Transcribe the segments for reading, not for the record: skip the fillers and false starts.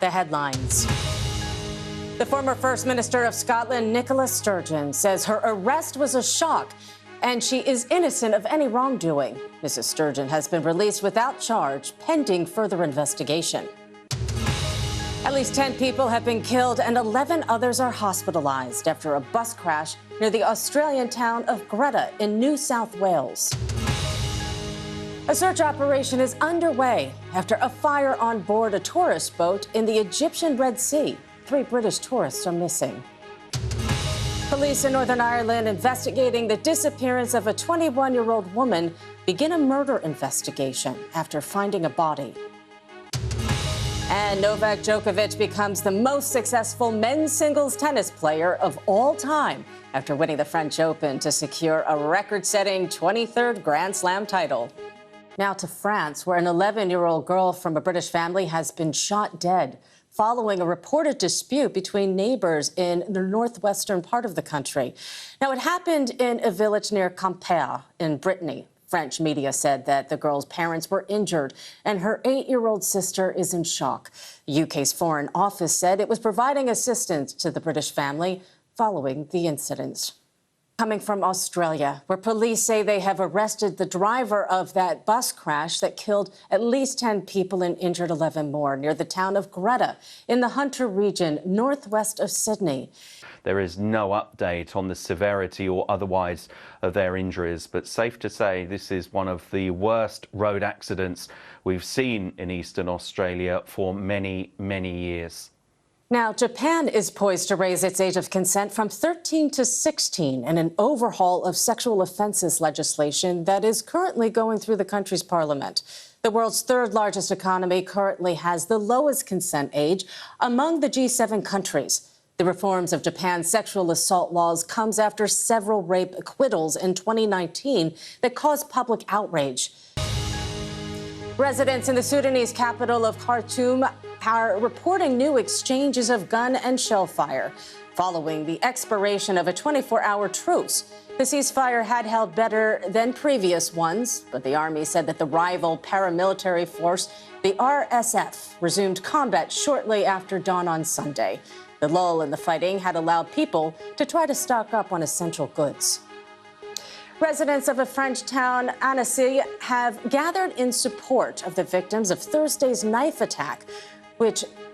The headlines. The former First Minister of Scotland, Nicola Sturgeon, says her arrest was a shock and she is innocent of any wrongdoing. Mrs. Sturgeon has been released without charge, pending further investigation. At least 10 people have been killed and 11 others are hospitalized after a bus crash near the Australian town of Greta in New South Wales. A search operation is underway after a fire on board a tourist boat in the Egyptian Red Sea. 3 British tourists are missing. Police in Northern Ireland investigating the disappearance of a 21-year-old woman begin a murder investigation after finding a body. And Novak Djokovic becomes the most successful men's singles tennis player of all time after winning the French Open to secure a record-setting 23rd Grand Slam title. Now to France, where an 11-year-old girl from a British family has been shot dead following a reported dispute between neighbors in the northwestern part of the country. Now, it happened in a village near Quimper in Brittany. French media said that the girl's parents were injured and her 8-year-old sister is in shock. The UK's Foreign Office said it was providing assistance to the British family following the incident. Coming from Australia, where police say they have arrested the driver of that bus crash that killed at least 10 people and injured 11 more near the town of Greta in the Hunter region, northwest of Sydney. There is no update on the severity or otherwise of their injuries, but safe to say this is one of the worst road accidents we've seen in eastern Australia for many, many years. Now, Japan is poised to raise its age of consent from 13 to 16 in an overhaul of sexual offenses legislation that is currently going through the country's parliament. The world's 3rd largest economy currently has the lowest consent age among the G7 countries. The reforms of Japan's sexual assault laws comes after several rape acquittals in 2019 that caused public outrage. Residents in the Sudanese capital of Khartoum are reporting new exchanges of gun and shell fire following the expiration of a 24-hour truce. The ceasefire had held better than previous ones, but the army said that the rival paramilitary force, the RSF, resumed combat shortly after dawn on Sunday. The lull in the fighting had allowed people to try to stock up on essential goods. Residents of a French town, Annecy, have gathered in support of the victims of Thursday's knife attack,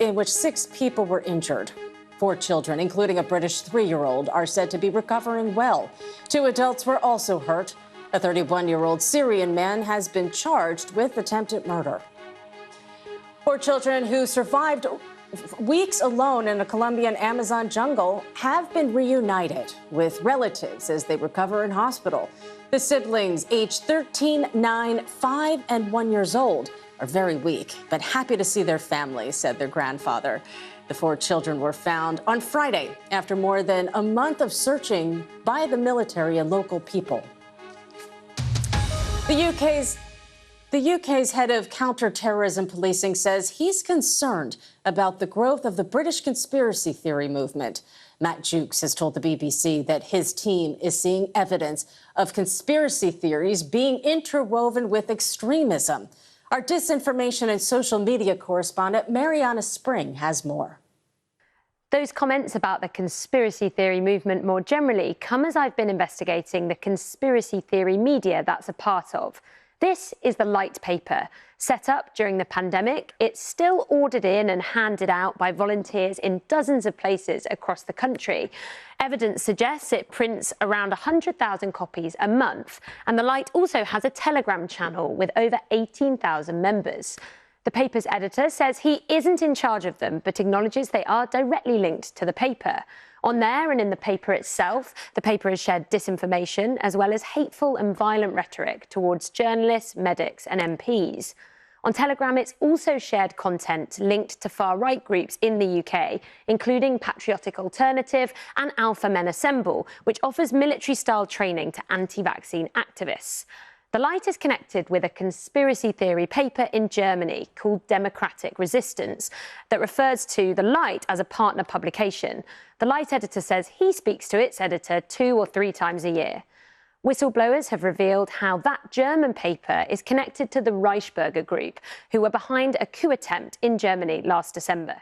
in which 6 people were injured. 4 children, including a British 3-year-old, are said to be recovering well. 2 adults were also hurt. A 31-year-old Syrian man has been charged with attempted murder. 4 children who survived weeks alone in a Colombian Amazon jungle have been reunited with relatives as they recover in hospital. The siblings, aged 13, 9, 5, and 1 years old, are very weak, but happy to see their family, said their grandfather. The 4 children were found on Friday after more than a month of searching by the military and local people. The UK's head of counter-terrorism policing says he's concerned about the growth of the British conspiracy theory movement. Matt Jukes has told the BBC that his team is seeing evidence of conspiracy theories being interwoven with extremism. Our disinformation and social media correspondent, Mariana Spring, has more. Those comments about the conspiracy theory movement more generally come as I've been investigating the conspiracy theory media that's a part of. This is the Light paper. Set up during the pandemic, it's still ordered in and handed out by volunteers in dozens of places across the country. Evidence suggests it prints around 100,000 copies a month, and the Light also has a Telegram channel with over 18,000 members. The paper's editor says he isn't in charge of them, but acknowledges they are directly linked to the paper. On there and in the paper itself, the paper has shared disinformation as well as hateful and violent rhetoric towards journalists, medics and MPs. On Telegram, it's also shared content linked to far-right groups in the UK, including Patriotic Alternative and Alpha Men Assemble, which offers military-style training to anti-vaccine activists. The Light is connected with a conspiracy theory paper in Germany called Democratic Resistance that refers to The Light as a partner publication. The Light editor says he speaks to its editor 2 or 3 times a year. Whistleblowers have revealed how that German paper is connected to the Reichsbürger group, who were behind a coup attempt in Germany last December.